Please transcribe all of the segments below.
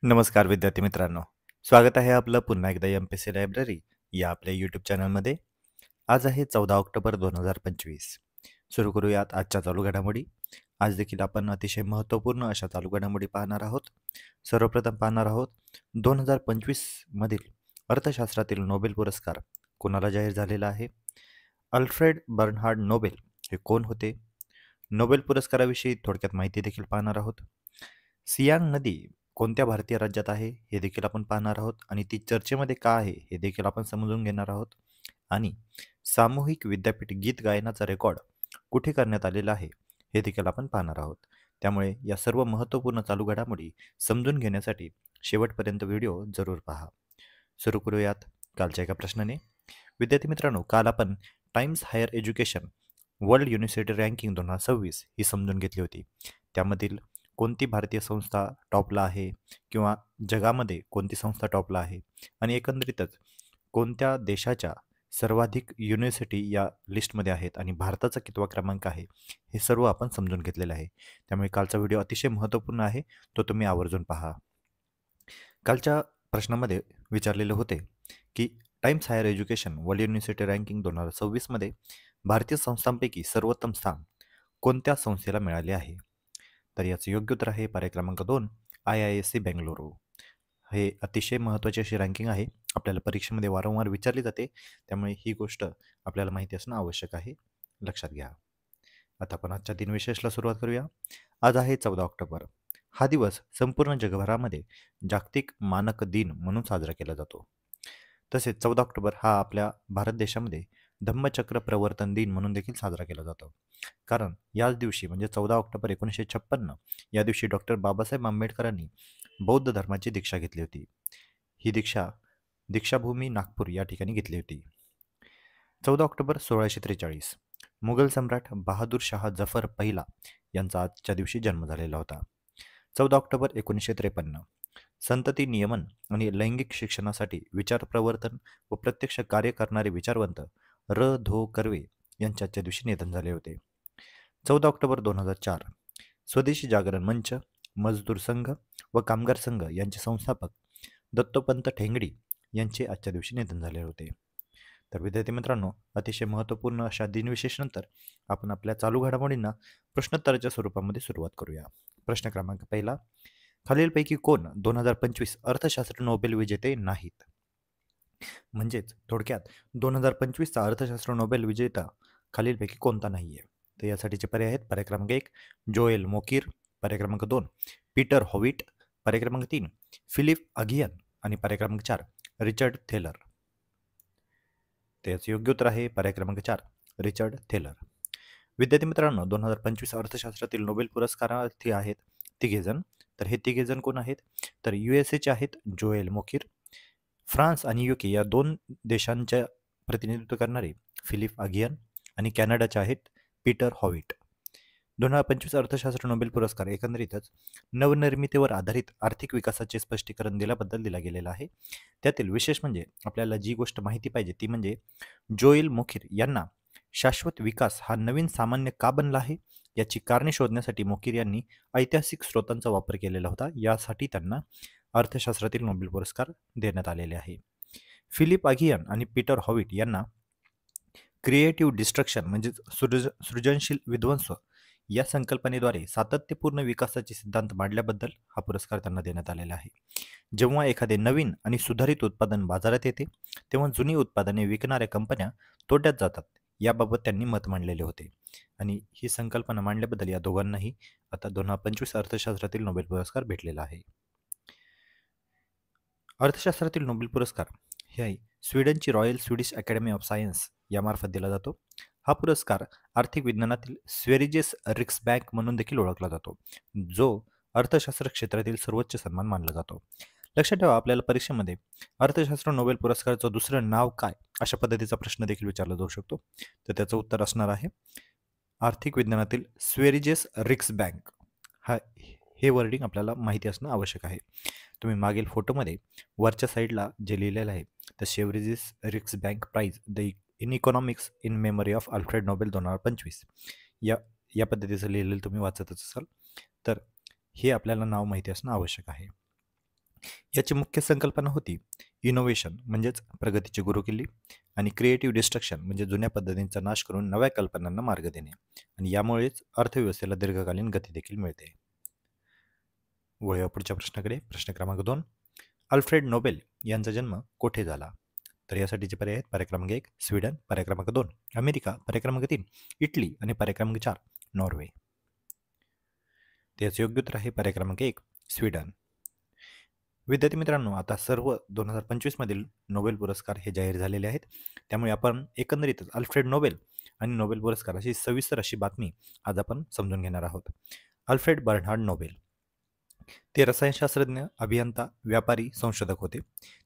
नमस्कार विद्यार्थी मित्रांनो. स्वागत आहे आपलं पुन्हा एकदा एम-पी-एस-सी लायब्ररी या आपल्या यूट्यूब चॅनलमध्ये. आज आहे 14 ऑक्टोबर 2025. सुरू करूयात आजच्या चालू घडामोडी. आज देखील आपण अतिशय महत्त्वपूर्ण अशा चालू घडामोडी पाहणार आहोत. सर्वप्रथम पाहणार आहोत 2025 मधील अर्थशास्त्रातील नोबेल पुरस्कार कोणाला जाहीर झालेला आहे. अल्फ्रेड बर्नहार्ड नोबेल हे कोण होते. नोबेल पुरस्काराविषयी थोडक्यात माहिती देखील पाहणार आहोत. सियांग नदी कोणत्या भारतीय राज्यात आहे हे देखील आपण पाहणार आहोत आणि ती चर्चेमध्ये का आहे हे देखील आपण समजून घेणार आहोत. आणि सामूहिक विद्यापीठ गीत गायनाचा रेकॉर्ड कुठे करण्यात आलेला आहे हे देखील आपण पाहणार आहोत. त्यामुळे या सर्व महत्त्वपूर्ण चालू घडामोडी समजून घेण्यासाठी शेवटपर्यंत व्हिडिओ जरूर पहा. सुरू करूयात कालच्या एका प्रश्नाने. विद्यार्थी मित्रांनो, काल आपण Times Higher Education World University ranking 2026 ही समजून घेतली होती. त्यामधील कोणती भारतीय संस्था टॉपला आहे किंवा जगामध्ये कोणती संस्था टॉपला आहे आणि एकंदरीतच कोणत्या देशाच्या सर्वाधिक युनिव्हर्सिटी या लिस्टमध्ये आहेत आणि भारताचा कितवा क्रमांक आहे हे सर्व आपण समजून घेतलेलं आहे. त्यामुळे कालचा व्हिडिओ अतिशय महत्त्वपूर्ण आहे, तो तुम्ही आवर्जून पहा. कालच्या प्रश्नामध्ये विचारलेले होते की Times Higher Education World University ranking 2026 भारतीय संस्थांपैकी सर्वोत्तम स्थान कोणत्या संस्थेला मिळाले आहे. तर याचं योग्य उत्तर आहे पर्याय क्रमांक 2, IISc बेंगळुरू. हे अतिशय महत्त्वाची अशी रँकिंग आहे. आपल्याला परीक्षेमध्ये वारंवार विचारली जाते, त्यामुळे ही गोष्ट आपल्याला माहिती असणं आवश्यक आहे. लक्षात घ्या. आता आपण आजच्या दिनविशेषला सुरुवात करूया. आज आहे 14 ऑक्टोबर. हा दिवस संपूर्ण जगभरामध्ये जागतिक मानक दिन म्हणून साजरा केला जातो. तसेच 14 ऑक्टोबर हा आपल्या भारत देशामध्ये धम्मचक्र प्रवर्तन दिन म्हणून देखील साजरा केला जातो. कारण याच दिवशी म्हणजे 14 ऑक्टोबर 1956 या दिवशी डॉक्टर बाबासाहेब आंबेडकरांनी बौद्ध धर्माची दीक्षा घेतली होती. ही दीक्षाभूमी नागपूर या ठिकाणी घेतली होती. 14 ऑक्टोबर 1643 मुघल सम्राट बहादूर शाह जफर पहिला यांचा आजच्या दिवशी जन्म झालेला होता. 14 ऑक्टोबर 1953 संतती नियमन आणि लैंगिक शिक्षणासाठी विचार प्रवर्तन व प्रत्यक्ष कार्य करणारे विचारवंत र.धो. कर्वे यांचे आजच्या दिवशी निधन झाले होते. 14 ऑक्टोबर 2004 स्वदेशी जागरण मंच, मजदूर संघ व कामगार संघ यांचे संस्थापक दत्तोपंत ठेंगडी यांचे आजच्या दिवशी निधन झाले होते. तर विद्यार्थी मित्रांनो, अतिशय महत्त्वपूर्ण अशा दिनविशेषानंतर आपण आपल्या चालू घडामोडींना प्रश्नोत्तराच्या स्वरूपामध्ये सुरुवात करूया. प्रश्न क्रमांक पहिला, खालीलपैकी कोण 2025 अर्थशास्त्र नोबेल विजेते नाहीत. म्हणजेच थोडक्यात 2025चा अर्थशास्त्र नोबेल विजेता खालीलपैकी कोणता नाही आहे. तर यासाठीचे पर्याय आहेत पर्याय क्रमांक 1 जोएल मोकिर, पर्याय क्रमांक 2 पीटर हॉविट, पर्याय क्रमांक 3 फिलिप अगियन आणि पर्याय क्रमांक 4 रिचर्ड थेलर. त्याचं योग्य उत्तर आहे पर्याय क्रमांक 4 रिचर्ड थेलर. विद्यार्थी मित्रांनो, 2025 अर्थशास्त्रातील नोबेल पुरस्कारार्थी आहेत तिघेजण. तर हे तिघेजण कोण आहेत. तर USA आहेत जोएल मोकिर, फ्रान्स आणि UK या दोन देशांचे प्रतिनिधित्व करणारे फिलिप अगियन आणि कॅनडाचे आहेत पीटर हॉविट. 2025 अर्थशास्त्र नोबेल पुरस्कार एकंदरीतच नवनिर्मितीवर आधारित आर्थिक विकासाचे स्पष्टीकरण दिल्याबद्दल दिला गेलेला आहे. त्यातील विशेष म्हणजे आपल्याला जी गोष्ट माहिती पाहिजे ती म्हणजे जोएल मोकिर यांना शाश्वत विकास हा नवीन सामान्य का बनला आहे याची कारणे शोधण्यासाठी मोकिर यांनी ऐतिहासिक स्रोतांचा वापर केलेला होता. यासाठी त्यांना अर्थशास्त्रातील नोबेल पुरस्कार देण्यात आलेले आहे. फिलिप अगियन आणि पीटर हॉविट यांना क्रिएटिव्ह डिस्ट्रक्शन म्हणजे सृजनशील विध्वंस या संकल्पनेद्वारे सातत्यपूर्ण विकासाचे सिद्धांत मांडल्याबद्दल हा पुरस्कार त्यांना देण्यात आलेला आहे. जेव्हा एखादे नवीन आणि सुधारित उत्पादन बाजारात येते तेव्हा जुनी उत्पादने विकणाऱ्या कंपन्या तोट्यात जातात याबाबत त्यांनी मत मांडलेले होते आणि ही संकल्पना मांडल्याबद्दल या दोघांनाही आता 2025 अर्थशास्त्रातील नोबेल पुरस्कार भेटलेला आहे. अर्थशास्त्रातील नोबेल पुरस्कार हे स्वीडनची royal Swedish academy of science यामार्फत दिला जातो. हा पुरस्कार आर्थिक विज्ञानातील स्वेरिजेस रिक्सबँक म्हणून देखील ओळखला जातो, जो अर्थशास्त्र क्षेत्रातील सर्वोच्च सन्मान मानला जातो. लक्षात ठेवा, आपल्याला परीक्षेमध्ये अर्थशास्त्र नोबेल पुरस्काराचं दुसरं नाव काय अशा पद्धतीचा प्रश्न देखील विचारला जाऊ शकतो. तर त्याचं उत्तर असणार आहे आर्थिक विज्ञानातील स्वेरिजेस रिक्सबँक. हे वर्डिंग आपल्याला माहिती असणं आवश्यक आहे. तुम्ही मागील फोटोमध्ये वरच्या साईडला जे लिहिलेलं आहे the Sveriges Riksbank prize the in economics in memory of Alfred Nobel 2025 या पद्धतीचं लिहिलेलं तुम्ही वाचतच असाल. तर हे आपल्याला नाव माहिती असणं आवश्यक आहे. याची मुख्य संकल्पना होती इनोव्हेशन म्हणजेच प्रगतीची गुरुकिल्ली आणि क्रिएटिव्ह डिस्ट्रक्शन म्हणजे जुन्या पद्धतींचा नाश करून नव्या कल्पनांना मार्ग देणे आणि यामुळेच अर्थव्यवस्थेला दीर्घकालीन गती देखील मिळते. वळूया पुढच्या प्रश्नाकडे. प्रश्न क्रमांक 2. अल्फ्रेड नोबेल यांचा जन्म कोठे झाला? तर यासाठीचे पर्याय आहेत. पर्याय क्रमांक 1 स्वीडन, पर्याय क्रमांक 2 अमेरिका, पर्याय क्रमांक 3 इटली आणि पर्याय क्रमांक 4 नॉर्वे. त्याचे योग्य उत्तर आहे पर्याय क्रमांक 1 स्वीडन. विद्यार्थी मित्रांनो, आता सर्व 2025 मधील नोबेल पुरस्कार हे जाहीर झालेले आहेत. त्यामुळे आपण एकंदरीतच अल्फ्रेड नोबेल आणि नोबेल पुरस्कार अशी सविस्तर अशी बातमी आज आपण समजून घेणार आहोत. अल्फ्रेड बर्नार्ड नोबेल ते रसायनशास्त्रज्ञ, अभियंता, व्यापारी, संशोधक होते.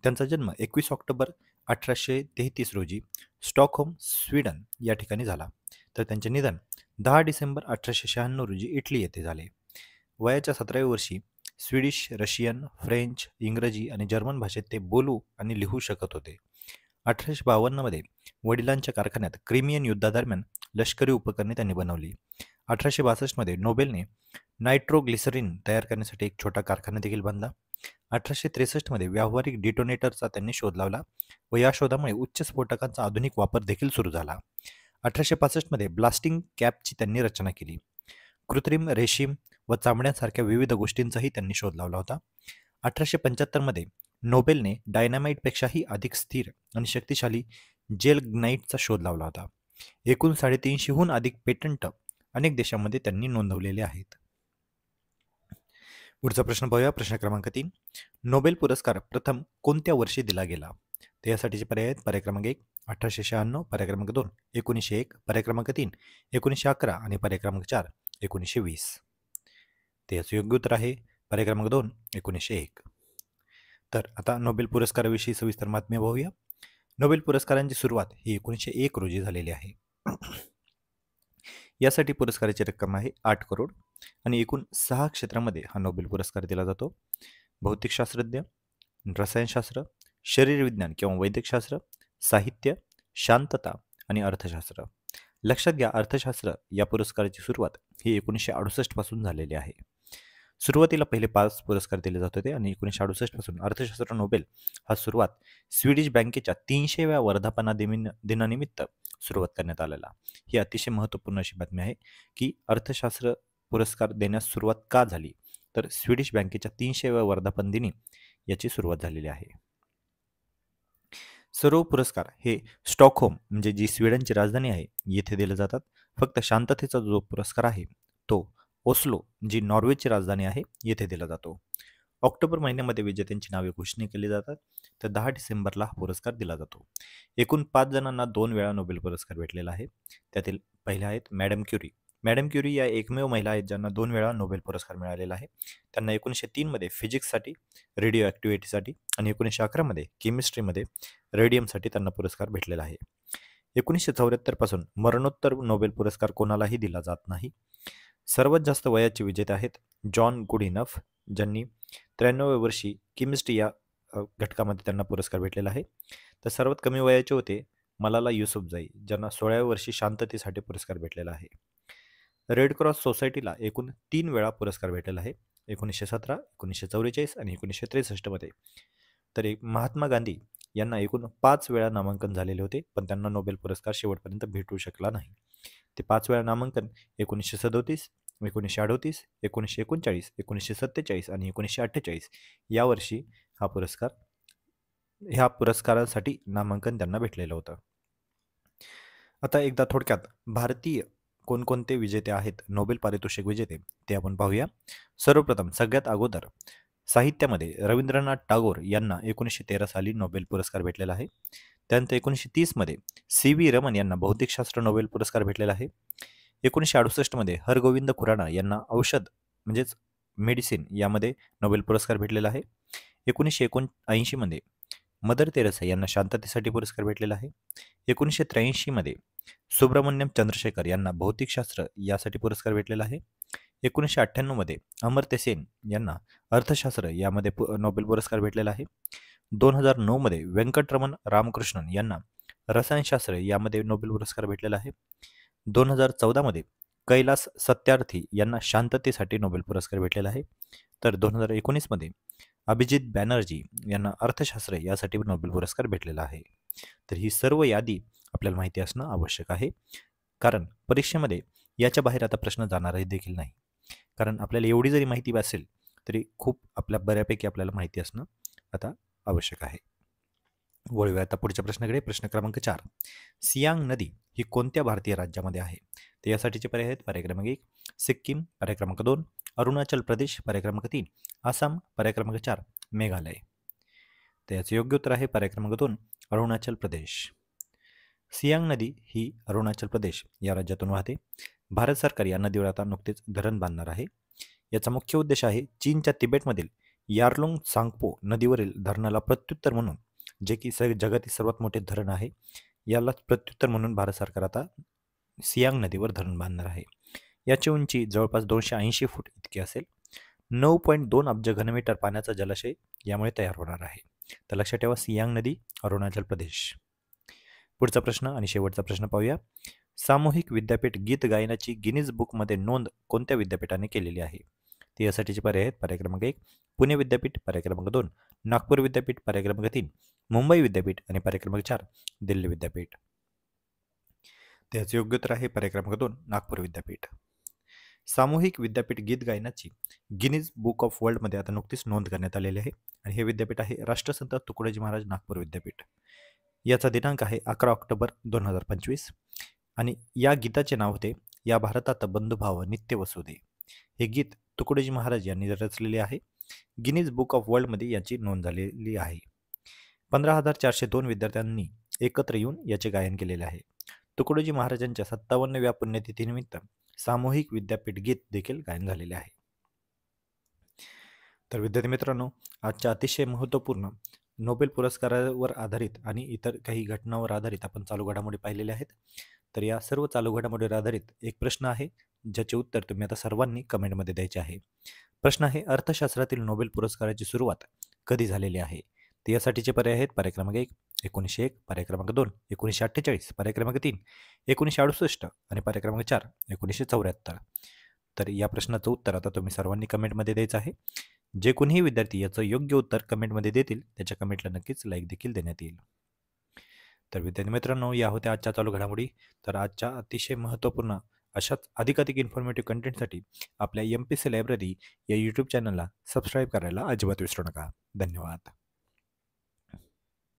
त्यांचा जन्म 21 ऑक्टोबर 1833 रोजी स्टॉकहोम, स्वीडन या ठिकाणी झाला. तर त्यांचे निधन 10 डिसेंबर 1896 रोजी इटली येथे झाले. वयाच्या 17व्या वर्षी स्वीडिश, रशियन, फ्रेंच, इंग्रजी आणि जर्मन भाषेत ते बोलू आणि लिहू शकत होते. 1852 मध्ये वडिलांच्या कारखान्यात क्रिमियन युद्धादरम्यान लष्करी उपकरणे त्यांनी बनवली. 1862 मध्ये नोबेलने नायट्रोग्लिसरीन तयार करण्यासाठी एक छोटा कारखाना देखील बांधला. 1863 मध्ये व्यावहारिक डिटोनेटरचा त्यांनी शोध लावला व या शोधामुळे उच्च स्फोटकांचा आधुनिक वापर देखील सुरू झाला. 1865 मध्ये ब्लास्टिंग कॅपची त्यांनी रचना केली. कृत्रिम रेशीम व चामड्यांसारख्या विविध गोष्टींचाही त्यांनी शोध लावला होता. 1875 मध्ये नोबेलने डायनामाइटपेक्षाही अधिक स्थिर आणि शक्तिशाली जेलग्नाइटचा शोध लावला होता. एकूण 350हून अधिक पेटंट अनेक देशांमध्ये त्यांनी नोंदवलेले आहेत. पुढचा प्रश्न पाहूया. प्रश्न क्रमांक 3. नोबेल पुरस्कार प्रथम कोणत्या वर्षी दिला गेला? तर यासाठीचे पर्याय आहेत. पर्याय क्रमांक 1 1896, पर्याय क्रमांक 2 1901, पर्याय क्रमांक 3 1911 आणि पर्याय क्रमांक 4 1920. ते याचं योग्य उत्तर आहे पर्याय क्रमांक 2 1901. तर आता नोबेल पुरस्काराविषयी सविस्तर बातमी पाहूया. नोबेल पुरस्कारांची सुरुवात ही 1901 रोजी झालेली आहे. यासाठी पुरस्काराची रक्कम आहे 8 करोड आणि एकूण 6 क्षेत्रामध्ये हा नोबेल पुरस्कार दिला जातो. भौतिकशास्त्रज्ञ, रसायनशास्त्र, शरीरविज्ञान किंवा वैद्यकशास्त्र, साहित्य, शांतता आणि अर्थशास्त्र. लक्षात घ्या, अर्थशास्त्र या पुरस्काराची सुरुवात ही 1968 पासून झालेली आहे. सुरुवातीला पहिले 5 पुरस्कार दिले जात होते आणि 1968 पासून अर्थशास्त्र नोबेल हा सुरुवात स्वीडिश बँकेच्या 300व्या वर्धापना दिनानिमित्त सुरुवात करण्यात आलेला. ही अतिशय महत्त्वपूर्ण अशी बातमी आहे की अर्थशास्त्र पुरस्कार देण्यास सुरुवात का झाली, तर स्वीडिश बँकेच्या 300व्या वर्धापन दिनी याची सुरुवात झालेली आहे. सर्व पुरस्कार हे स्टॉकहोम म्हणजे जी स्वीडनची राजधानी आहे येथे दिले जातात. फक्त शांततेचा जो पुरस्कार आहे तो ओस्लो जी नॉर्वेची राजधानी आहे येथे दिला जातो. ऑक्टोबर महिन्यामध्ये विजेत्यांची नावे घोषणा केली जातात. तर 10 डिसेंबरला हा पुरस्कार दिला जातो. एकूण 5 जणांना 2 वेळा नोबेल पुरस्कार भेटलेला आहे. त्यातील पहिल्या आहेत मॅडम क्युरी. मॅडम क्युरी या एकमेव महिला आहेत ज्यांना 2 वेळा नोबेल पुरस्कार मिळालेला आहे. त्यांना 1903 मध्ये फिजिक्ससाठी, रेडिओ ॲक्टिव्हिटीसाठी आणि 1911 मध्ये केमिस्ट्रीमध्ये रेडियमसाठी त्यांना पुरस्कार भेटलेला आहे. 1974 पासून मरणोत्तर नोबेल पुरस्कार कोणालाही दिला जात नाही. सर्वात जास्त वयाचे विजेते आहेत जॉन गुडइनफ, ज्यांनी 93व्या वर्षी केमिस्ट्री या घटकामध्ये त्यांना पुरस्कार भेटलेला आहे. तर सर्वात कमी वयाचे होते मलाला युसुफजाई, ज्यांना 16व्या वर्षी शांततेसाठी पुरस्कार भेटलेला आहे. रेड क्रॉस सोसायटीला एकूण 3 वेळा पुरस्कार भेटलेला आहे, 1917, 1944 आणि 1963 मध्ये. तर महात्मा गांधी यांना एकूण 5 वेळा नामांकन झालेले होते, पण त्यांना नोबेल पुरस्कार शेवटपर्यंत भेटू शकला नाही. ते 5 वेळा नामांकन 1937, 1938, 1939, 1947 आणि 1948 यावर्षी ह्या पुरस्कारासाठी नामांकन त्यांना भेटलेलं होतं. आता एकदा थोडक्यात भारतीय कोणकोणते विजेते आहेत नोबेल पारितोषिक विजेते ते आपण पाहूया. सर्वप्रथम सगळ्यात अगोदर साहित्यामध्ये रवींद्रनाथ टागोर यांना 1913 साली नोबेल पुरस्कार भेटलेला आहे. त्यानंतर 1930 मध्ये CV रमन यांना भौतिकशास्त्र नोबेल पुरस्कार भेटलेला आहे. 1968 मध्ये हरगोविंद खुराना यांना औषध म्हणजेच मेडिसिन यामध्ये नोबेल पुरस्कार भेटलेला आहे. 1979 मध्ये मदर तेरेसा यांना शांततेसाठी पुरस्कार भेटलेला आहे. 1983 मध्ये सुब्रमण्यम चंद्रशेखर यांना भौतिकशास्त्र यासाठी पुरस्कार भेटलेला आहे. 1998 मध्ये अमर्त्य सेन यांना अर्थशास्त्र यामध्ये नोबेल पुरस्कार भेटलेला आहे. 2009 मध्ये व्यंकटरमण रामकृष्णन यांना रसायनशास्त्र यामध्ये नोबेल पुरस्कार भेटलेला आहे. 2014 मध्ये कैलास सत्यार्थी यांना शांततेसाठी नोबेल पुरस्कार भेटलेला आहे. तर 2019 मध्ये अभिजित बॅनर्जी यांना अर्थशास्त्र यासाठी नोबेल पुरस्कार भेटलेला आहे. तर ही सर्व यादी आपल्याला माहिती असणं आवश्यक आहे, कारण परीक्षेमध्ये याच्या बाहेर आता प्रश्न जाणारही देखील नाही. कारण आपल्याला एवढी जरी माहिती असेल तरी खूप आपल्या बऱ्यापैकी आपल्याला माहिती असणं आता आवश्यक आहे. वळूया आता पुढच्या प्रश्नाकडे. प्रश्न क्रमांक 4. सियांग नदी ही कोणत्या भारतीय राज्यामध्ये आहे? तर यासाठीचे पर्याय आहेत. पर्याय क्रमांक 1 सिक्कीम, पर्याय क्रमांक 2 अरुणाचल प्रदेश, पर्याय क्रमांक 3 आसाम, पर्याय क्रमांक 4 मेघालय. तर याचे योग्य उत्तर आहे पर्याय क्रमांक 2 अरुणाचल प्रदेश. सियांग नदी ही अरुणाचल प्रदेश या राज्यातून वाहते. भारत सरकार या नदीवर आता नुकतेच धरण बांधणार आहे. याचा मुख्य उद्देश आहे चीनच्या तिबेटमधील यार्लुंग सांगपो नदीवरील धरणाला प्रत्युत्तर म्हणून, जे की जगातील सर्वात मोठे धरण आहे, याला प्रत्युत्तर म्हणून भारत सरकार आता सियांग नदीवर धरण बांधणार आहे. याची उंची जवळपास 280 फूट इतकी असेल. 9.2 अब्ज घनमीटर पाण्याचा जलाशय यामुळे तयार होणार आहे. तर लक्षात ठेवा, सियांग नदी अरुणाचल प्रदेश. पुढचा प्रश्न आणि शेवटचा प्रश्न पाहूया. सामूहिक विद्यापीठ गीत गायनाची गिनीज बुकमध्ये नोंद कोणत्या विद्यापीठाने केलेली आहे? ते यासाठीचे पर्याय आहेत. पर्याय क्रमांक 1 पुणे विद्यापीठ, पर्याय क्रमांक 2 नागपूर विद्यापीठ, पर्याय क्रमांक 3 मुंबई विद्यापीठ आणि पर्याय क्रमांक 4 दिल्ली विद्यापीठ. त्याचे योग्य उत्तर आहे पर्याय क्रमांक 2 नागपूर विद्यापीठ. सामूहिक विद्यापीठ गीत गायनाची गिनीज बुक ऑफ वर्ल्डमध्ये आता नुकतीच नोंद करण्यात आलेली आहे आणि हे विद्यापीठ आहे राष्ट्रसंत तुकडोजी महाराज नागपूर विद्यापीठ. याचा दिनांक आहे 11 ऑक्टोबर 2025 आणि या गीताचे नाव होते या भारतात बंधुभाव नित्य वसुदे. हे गीत तुकडोजी महाराज यांनी रचलेले आहे. गिनीज बुक ऑफ वर्ल्डमध्ये याची नोंद झालेली आहे. 15,402 विद्यार्थ्यांनी एकत्र येऊन याचे गायन केलेले आहे. तुकडोजी महाराजांच्या 57व्या पुण्यतिथीनिमित्त सामूहिक विद्यापीठ गीत देखील गायन झालेले आहे. तर विद्यार्थी मित्रांनो, आजच्या अतिशय महत्त्वपूर्ण नोबेल पुरस्कारावर आधारित आणि इतर काही घटनांवर आधारित आपण चालू घडामोडी पाहिलेल्या आहेत. तर या सर्व चालू घडामोडीवर आधारित एक प्रश्न आहे, ज्याचे उत्तर तुम्ही आता सर्वांनी कमेंटमध्ये द्यायचे आहे. प्रश्न आहे, अर्थशास्त्रातील नोबेल पुरस्काराची सुरुवात कधी झालेली आहे? तर यासाठीचे पर्याय आहेत. पर्याय क्रमांक 1 1901, पर्याय क्रमांक 2 1948, पर्याय क्रमांक 3 1968 आणि पर्याय क्रमांक 4 1974. तर या प्रश्नाचं उत्तर आता तुम्ही सर्वांनी कमेंटमध्ये द्यायचं आहे. जे कोणीही विद्यार्थी याचं योग्य उत्तर कमेंटमध्ये देतील त्याच्या कमेंटला नक्कीच लाईक देखील देण्यात येईल. तर विद्यार्थी मित्रांनो, या होत्या आजच्या चालू घडामोडी. तर आजच्या अतिशय महत्त्वपूर्ण अशाच अधिकाधिक इन्फॉर्मेटिव्ह कंटेंटसाठी आपल्या MPSC लायब्ररी या यूट्यूब चॅनलला सबस्क्राईब करायला अजिबात विसरू नका. धन्यवाद.